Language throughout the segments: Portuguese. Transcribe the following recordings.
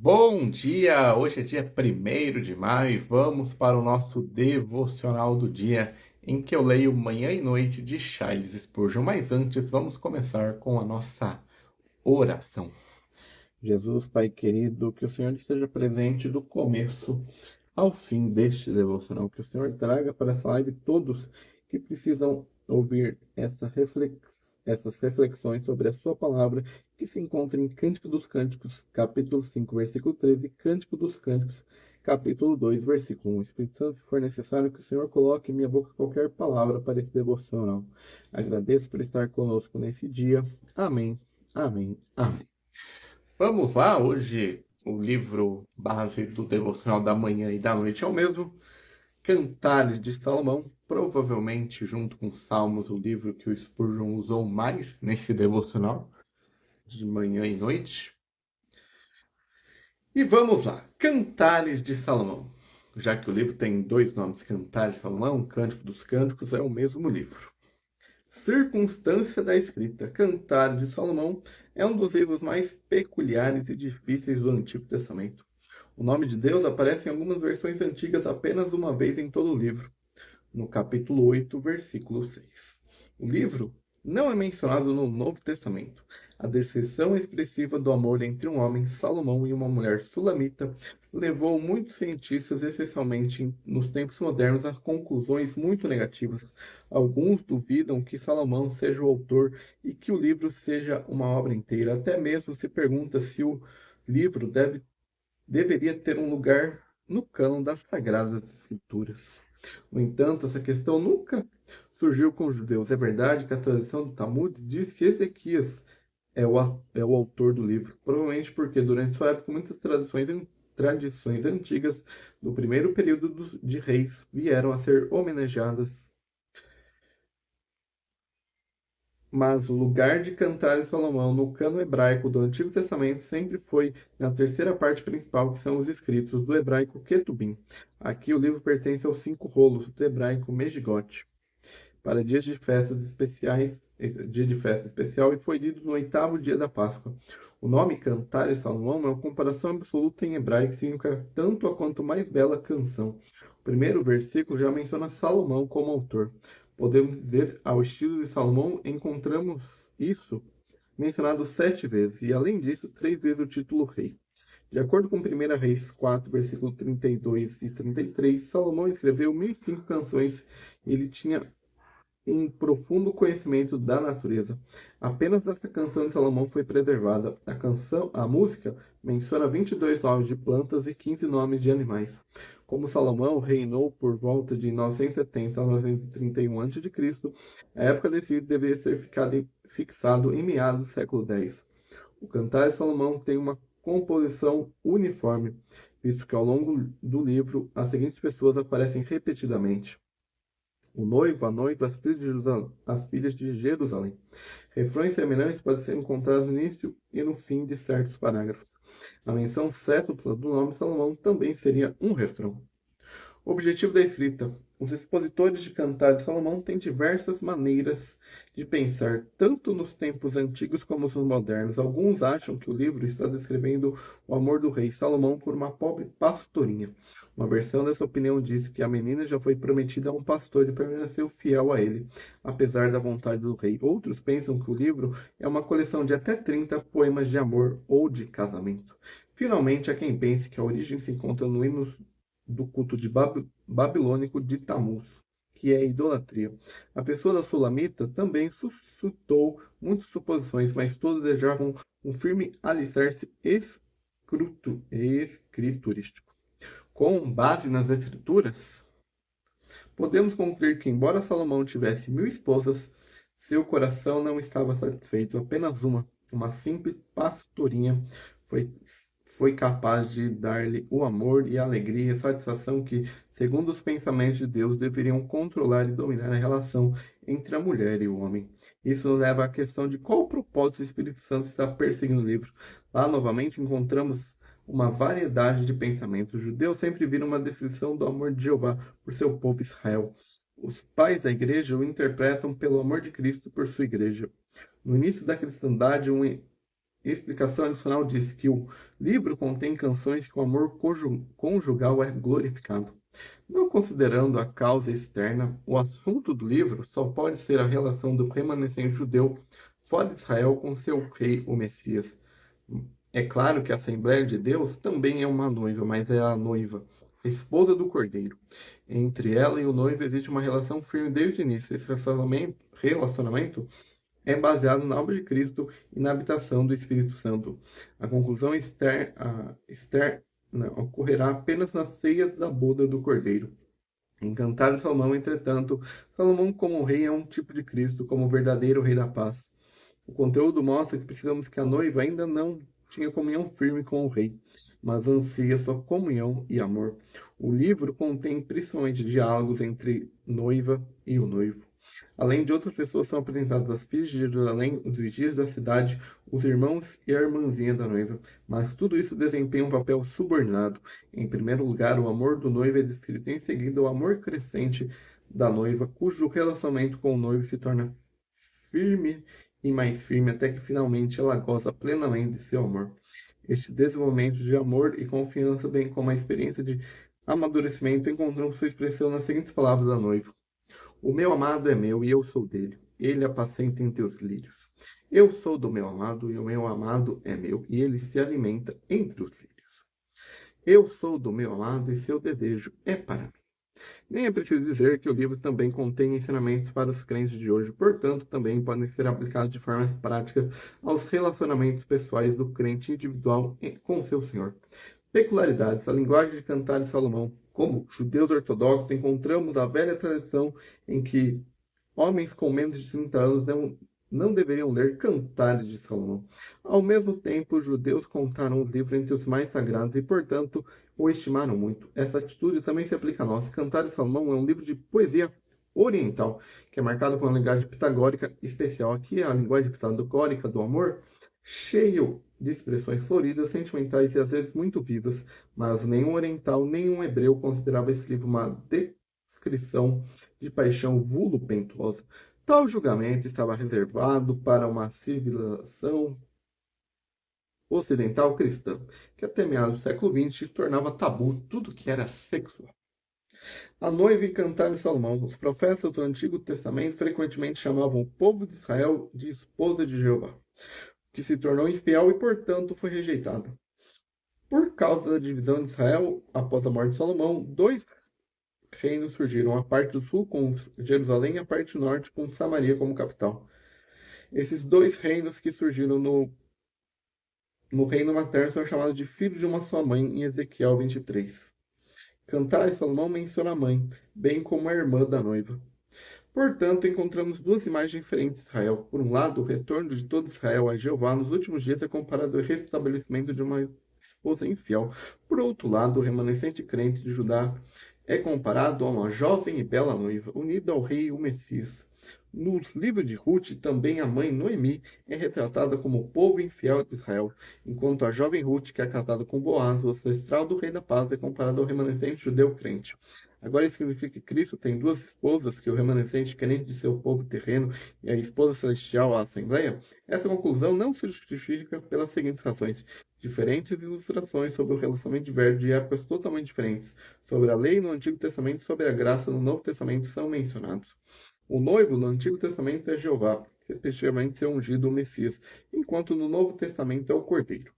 Bom dia! Hoje é dia 1º de maio e vamos para o nosso devocional do dia, em que eu leio Manhã e Noite de Charles Spurgeon. Mas antes, vamos começar com a nossa oração. Jesus, Pai querido, que o Senhor esteja presente do começo ao fim deste devocional, que o Senhor traga para essa live todos que precisam ouvir essas reflexões sobre a sua palavra, que se encontra em Cântico dos Cânticos, capítulo 5, versículo 13, e Cântico dos Cânticos, capítulo 2, versículo 1. Espírito Santo, se for necessário, que o Senhor coloque em minha boca qualquer palavra para esse devocional. Agradeço por estar conosco nesse dia. Amém, amém, amém. Vamos lá, hoje o livro base do devocional da manhã e da noite é o mesmo, Cantares de Salomão, provavelmente junto com Salmos, o livro que o Spurgeon usou mais nesse devocional de manhã e noite. E vamos lá, Cantares de Salomão. Já que o livro tem dois nomes, Cantares de Salomão, Cântico dos Cânticos, é o mesmo livro. Circunstância da escrita. Cantares de Salomão é um dos livros mais peculiares e difíceis do Antigo Testamento. O nome de Deus aparece em algumas versões antigas apenas uma vez em todo o livro, no capítulo 8, versículo 6. O livro não é mencionado no Novo Testamento. A descrição expressiva do amor entre um homem, Salomão, e uma mulher sulamita levou muitos cientistas, especialmente nos tempos modernos, a conclusões muito negativas. Alguns duvidam que Salomão seja o autor e que o livro seja uma obra inteira. Até mesmo se pergunta se o livro deveria ter um lugar no cânon das Sagradas Escrituras. No entanto, essa questão nunca surgiu com os judeus. É verdade que a tradição do Talmud diz que Ezequias é o autor do livro, provavelmente porque durante sua época muitas tradições antigas do primeiro período de reis vieram a ser homenageadas. Mas o lugar de Cantares de Salomão no cânon hebraico do Antigo Testamento sempre foi na terceira parte principal, que são os escritos do hebraico Ketubim. Aqui o livro pertence aos 5 rolos do hebraico Megigot, para dias de festas especiais, dia de festa especial, e foi lido no 8º dia da Páscoa. O nome Cantares de Salomão é uma comparação absoluta em hebraico, que significa tanto a quanto mais bela canção. O primeiro versículo já menciona Salomão como autor. Podemos dizer, ao estilo de Salomão, encontramos isso mencionado 7 vezes, e além disso, 3 vezes o título rei. De acordo com 1 Reis 4, versículos 32 e 33, Salomão escreveu 1005 canções e ele tinha um profundo conhecimento da natureza. Apenas essa canção de Salomão foi preservada. A música, menciona 22 nomes de plantas e 15 nomes de animais. Como Salomão reinou por volta de 970 a 931 a.C., a época desse livro deveria ser fixado em meados do século X. O Cantar de Salomão tem uma composição uniforme, visto que ao longo do livro as seguintes pessoas aparecem repetidamente: o noivo, a noiva, as filhas de Jerusalém. Refrões semelhantes podem ser encontrados no início e no fim de certos parágrafos. A menção sétupla do nome Salomão também seria um refrão. O objetivo da escrita. Os expositores de Cantares de Salomão têm diversas maneiras de pensar, tanto nos tempos antigos como nos modernos. Alguns acham que o livro está descrevendo o amor do rei Salomão por uma pobre pastorinha. Uma versão dessa opinião diz que a menina já foi prometida a um pastor e permaneceu fiel a ele, apesar da vontade do rei. Outros pensam que o livro é uma coleção de até 30 poemas de amor ou de casamento. Finalmente, há quem pense que a origem se encontra no hino do culto babilônico de Tammuz, que é a idolatria. A pessoa da Sulamita também suscitou muitas suposições, mas todos desejavam um firme alicerce escriturístico. Com base nas escrituras, podemos concluir que, embora Salomão tivesse 1000 esposas, seu coração não estava satisfeito. Apenas uma simples pastorinha, foi capaz de dar-lhe o amor e a alegria e a satisfação que, segundo os pensamentos de Deus, deveriam controlar e dominar a relação entre a mulher e o homem. Isso nos leva à questão de qual propósito o Espírito Santo está perseguindo no livro. Lá, novamente, encontramos uma variedade de pensamentos. Os judeus sempre viram uma descrição do amor de Jeová por seu povo Israel. Os pais da igreja o interpretam pelo amor de Cristo por sua igreja. No início da cristandade, explicação adicional diz que o livro contém canções que o amor conjugal é glorificado. Não considerando a causa externa, o assunto do livro só pode ser a relação do remanescente judeu fora de Israel com seu rei, o Messias. É claro que a Assembleia de Deus também é uma noiva, mas é a noiva, a esposa do Cordeiro. Entre ela e o noivo existe uma relação firme desde o início. Esse relacionamento é baseado na obra de Cristo e na habitação do Espírito Santo. A conclusão externa ocorrerá apenas nas ceias da boda do Cordeiro. Em Cantar de Salomão, entretanto, Salomão como rei é um tipo de Cristo, como o verdadeiro rei da paz. O conteúdo mostra que precisamos que a noiva ainda não tinha comunhão firme com o rei, mas ansia sua comunhão e amor. O livro contém principalmente diálogos entre noiva e o noivo. Além de outras pessoas, são apresentadas as filhas de Jerusalém, os vigias da cidade, os irmãos e a irmãzinha da noiva. Mas tudo isso desempenha um papel subordinado. Em primeiro lugar, o amor do noivo é descrito. Em seguida, o amor crescente da noiva, cujo relacionamento com o noivo se torna firme e mais firme até que finalmente ela goza plenamente de seu amor. Este desenvolvimento de amor e confiança, bem como a experiência de amadurecimento, encontram sua expressão nas seguintes palavras da noiva. O meu amado é meu e eu sou dele. Ele apacenta entre os lírios. Eu sou do meu amado e o meu amado é meu e ele se alimenta entre os lírios. Eu sou do meu amado e seu desejo é para mim. Nem é preciso dizer que o livro também contém ensinamentos para os crentes de hoje, portanto, também podem ser aplicados de formas práticas aos relacionamentos pessoais do crente individual com seu Senhor. Peculiaridades. A linguagem de Cantar de Salomão. Como judeus ortodoxos, encontramos a velha tradição em que homens com menos de 30 anos não deveriam ler Cantares de Salomão. Ao mesmo tempo, os judeus contaram os livros entre os mais sagrados e, portanto, o estimaram muito. Essa atitude também se aplica a nós. Cantares de Salomão é um livro de poesia oriental, que é marcado por uma linguagem pitagórica especial. Aqui é a linguagem pitagórica do amor, cheio de expressões floridas, sentimentais e às vezes muito vivas, mas nenhum oriental, nenhum hebreu considerava esse livro uma descrição de paixão voluptuosa. Tal julgamento estava reservado para uma civilização ocidental cristã, que até meados do século XX tornava tabu tudo que era sexual. A noiva em Cantar de Salomão. Os profetas do Antigo Testamento frequentemente chamavam o povo de Israel de esposa de Jeová, que se tornou infiel e, portanto, foi rejeitada. Por causa da divisão de Israel após a morte de Salomão, dois reinos surgiram, a parte do sul com Jerusalém e a parte norte com Samaria como capital. Esses dois reinos que surgiram no reino materno são chamados de filhos de uma só mãe em Ezequiel 23. Cantar de Salomão menciona a mãe, bem como a irmã da noiva. Portanto, encontramos duas imagens diferentes de Israel. Por um lado, o retorno de todo Israel a Jeová nos últimos dias é comparado ao restabelecimento de uma esposa infiel. Por outro lado, o remanescente crente de Judá é comparado a uma jovem e bela noiva, unida ao rei e o Messias. Nos livros de Ruth, também a mãe Noemi é retratada como o povo infiel de Israel, enquanto a jovem Ruth, que é casada com Boaz, o ancestral do rei da paz, é comparada ao remanescente judeu crente. Agora isso significa que Cristo tem duas esposas, que o remanescente crente de seu povo terreno e a esposa celestial, a Assembleia? Essa conclusão não se justifica pelas seguintes razões. Diferentes ilustrações sobre o relacionamento diverso de épocas totalmente diferentes, sobre a lei no Antigo Testamento e sobre a graça no Novo Testamento são mencionados. O noivo no Antigo Testamento é Jeová, respectivamente seu ungido o Messias, enquanto no Novo Testamento é o Cordeiro.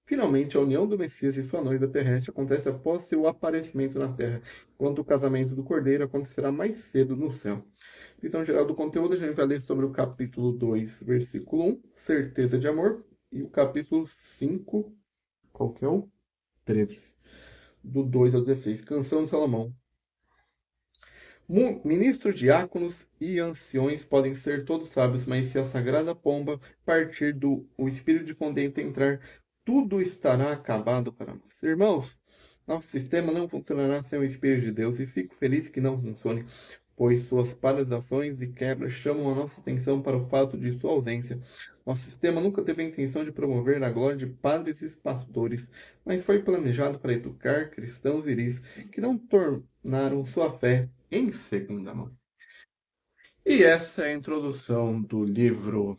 Finalmente, a união do Messias e sua noiva terrestre acontece após seu aparecimento na Terra, enquanto o casamento do Cordeiro acontecerá mais cedo no céu. Visão geral do conteúdo, a gente vai ler sobre o capítulo 2, versículo 1, certeza de amor, e o capítulo 5, qual que é o? 13, do 2 ao 16, canção de Salomão. Ministros, diáconos e anciões podem ser todos sábios, mas se a sagrada pomba partir do o espírito de contento entrar, tudo estará acabado para nós. Irmãos, nosso sistema não funcionará sem o Espírito de Deus e fico feliz que não funcione, pois suas paralisações e quebras chamam a nossa atenção para o fato de sua ausência. Nosso sistema nunca teve a intenção de promover a glória de padres e pastores, mas foi planejado para educar cristãos viris que não tornaram sua fé em segunda mão. E essa é a introdução do livro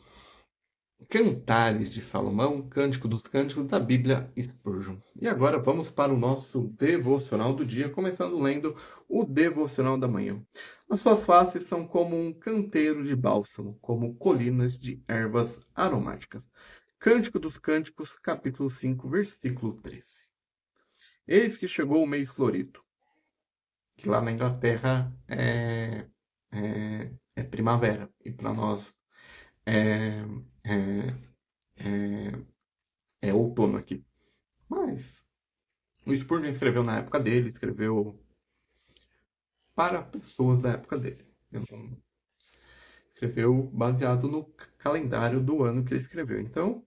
Cantares de Salomão, Cântico dos Cânticos da Bíblia Spurgeon. E agora vamos para o nosso devocional do dia, começando lendo o devocional da manhã. As suas faces são como um canteiro de bálsamo, como colinas de ervas aromáticas. Cântico dos Cânticos, capítulo 5, versículo 13. Eis que chegou o mês florido, que lá na Inglaterra é primavera, e para nós é, é, é outono aqui. Mas o Spurgeon escreveu na época dele, escreveu para pessoas da época dele. Escreveu baseado no calendário do ano que ele escreveu. Então,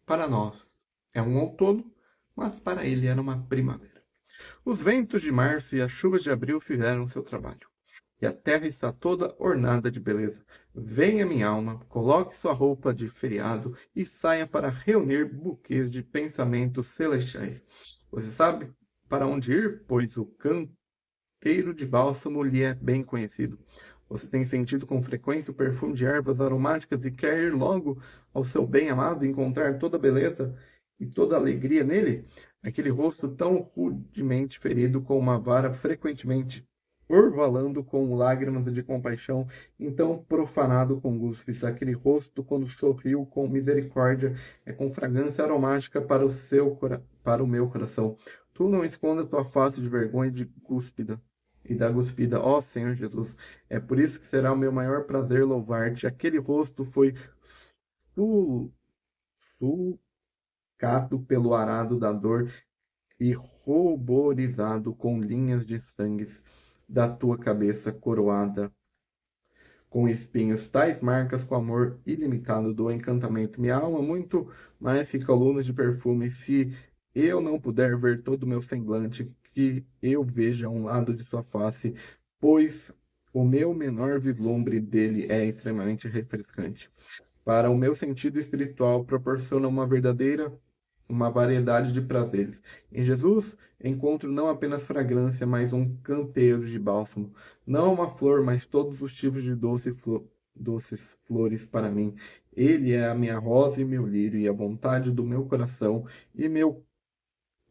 para nós é um outono, mas para ele era uma primavera. Os ventos de março e as chuvas de abril fizeram seu trabalho. E a terra está toda ornada de beleza. Venha, minha alma, coloque sua roupa de feriado e saia para reunir buquês de pensamentos celestiais. Você sabe para onde ir, pois o canteiro de bálsamo lhe é bem conhecido. Você tem sentido com frequência o perfume de ervas aromáticas e quer ir logo ao seu bem-amado e encontrar toda a beleza e toda a alegria nele? Aquele rosto tão rudemente ferido com uma vara frequentemente orvalando com lágrimas de compaixão, então profanado com cuspes. Aquele rosto, quando sorriu com misericórdia, é com fragrância aromática para o meu coração. Tu não esconda tua face de vergonha e da cuspida, ó Senhor Jesus. É por isso que será o meu maior prazer louvar-te. Aquele rosto foi sulcado pelo arado da dor e ruborizado com linhas de sangue da tua cabeça coroada com espinhos, tais marcas com amor ilimitado do encantamento. Minha alma muito mais que colunas de perfume, se eu não puder ver todo o meu semblante, que eu veja um lado de sua face, pois o meu menor vislumbre dele é extremamente refrescante. Para o meu sentido espiritual, proporciona uma variedade de prazeres. Em Jesus, encontro não apenas fragrância, mas um canteiro de bálsamo. Não uma flor, mas todos os tipos de doces flores para mim. Ele é a minha rosa e meu lírio, e a vontade do meu coração, e meu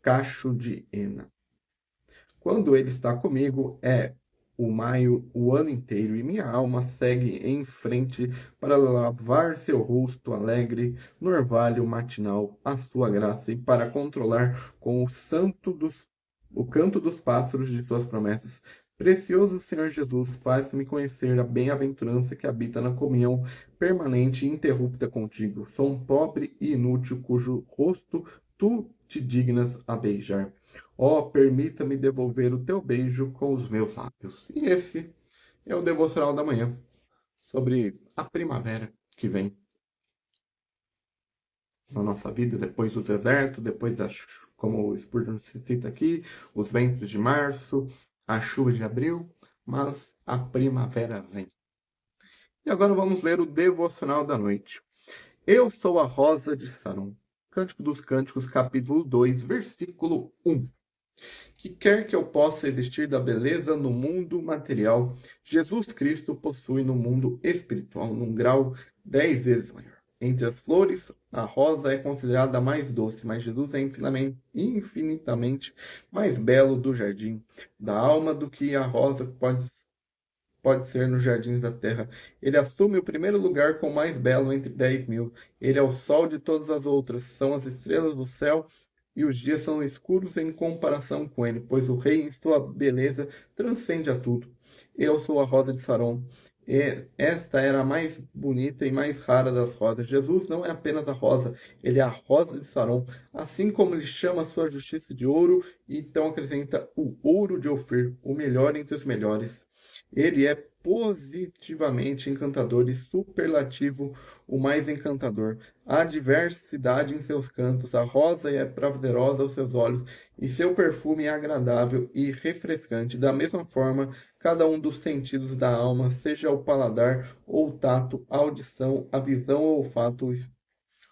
cacho de hena. Quando ele está comigo, é o maio o ano inteiro, e minha alma segue em frente para lavar seu rosto alegre no orvalho matinal, a sua graça, e para controlar com o canto dos pássaros de suas promessas. Precioso Senhor Jesus, faz-me conhecer a bem-aventurança que habita na comunhão permanente e interrupta contigo. Sou um pobre e inútil, cujo rosto tu te dignas a beijar. Ó, permita-me devolver o teu beijo com os meus lábios. E esse é o devocional da manhã, sobre a primavera que vem na nossa vida, depois do deserto, como o Spurgeon se cita aqui, os ventos de março, a chuva de abril, mas a primavera vem. E agora vamos ler o devocional da noite. Eu sou a rosa de Saron. Cântico dos Cânticos, capítulo 2, versículo 1. Que quer que eu possa existir da beleza no mundo material, Jesus Cristo possui no mundo espiritual, num grau 10 vezes maior. Entre as flores, a rosa é considerada a mais doce, mas Jesus é infinitamente mais belo do jardim da alma do que a rosa pode ser nos jardins da terra. Ele assume o primeiro lugar com o mais belo entre 10.000. Ele é o sol de todas as outras, são as estrelas do céu e os dias são escuros em comparação com ele, pois o rei em sua beleza transcende a tudo. Eu sou a rosa de Saron. Esta era a mais bonita e mais rara das rosas. Jesus não é apenas a rosa, ele é a rosa de Saron, assim como ele chama a sua justiça de ouro, e então acrescenta o ouro de Ofir, o melhor entre os melhores. Ele é positivamente encantador e superlativo o mais encantador. Há diversidade em seus cantos, a rosa é prazerosa aos seus olhos, e seu perfume é agradável e refrescante. Da mesma forma, cada um dos sentidos da alma, seja o paladar ou o tato, a audição, a visão ou o olfato,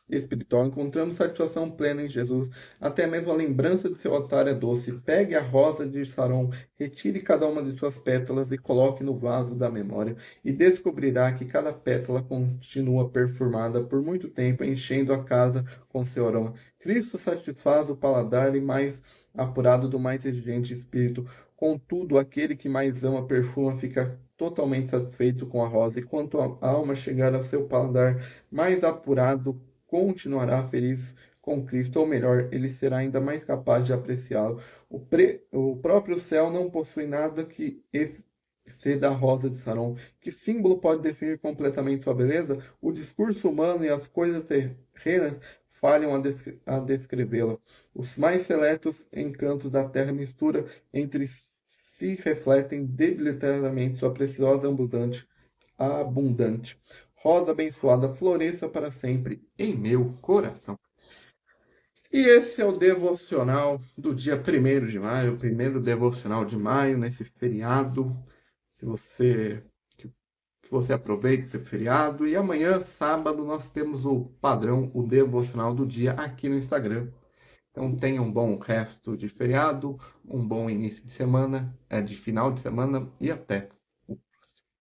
espiritual, encontramos satisfação plena em Jesus. Até mesmo a lembrança de seu altar é doce. Pegue a rosa de Saron, retire cada uma de suas pétalas e coloque no vaso da memória, e descobrirá que cada pétala continua perfumada por muito tempo, enchendo a casa com seu aroma. Cristo satisfaz o paladar e mais apurado do mais exigente espírito. Contudo, aquele que mais ama perfuma fica totalmente satisfeito com a rosa, e quanto a alma chegar ao seu paladar mais apurado, continuará feliz com Cristo, ou melhor, ele será ainda mais capaz de apreciá-lo. O próprio céu não possui nada que exceda a rosa de Saron. Que símbolo pode definir completamente sua beleza? O discurso humano e as coisas terrenas falham a descrevê-la. Os mais seletos encantos da terra mistura entre si refletem debilitadamente sua preciosa abundante. Rosa abençoada, floresça para sempre em meu coração. E esse é o devocional do dia 1º de maio, o primeiro devocional de maio, nesse feriado. Se você que você aproveite esse feriado. E amanhã, sábado, nós temos o padrão, o devocional do dia aqui no Instagram. Então tenha um bom resto de feriado, um bom início de semana, de final de semana e até.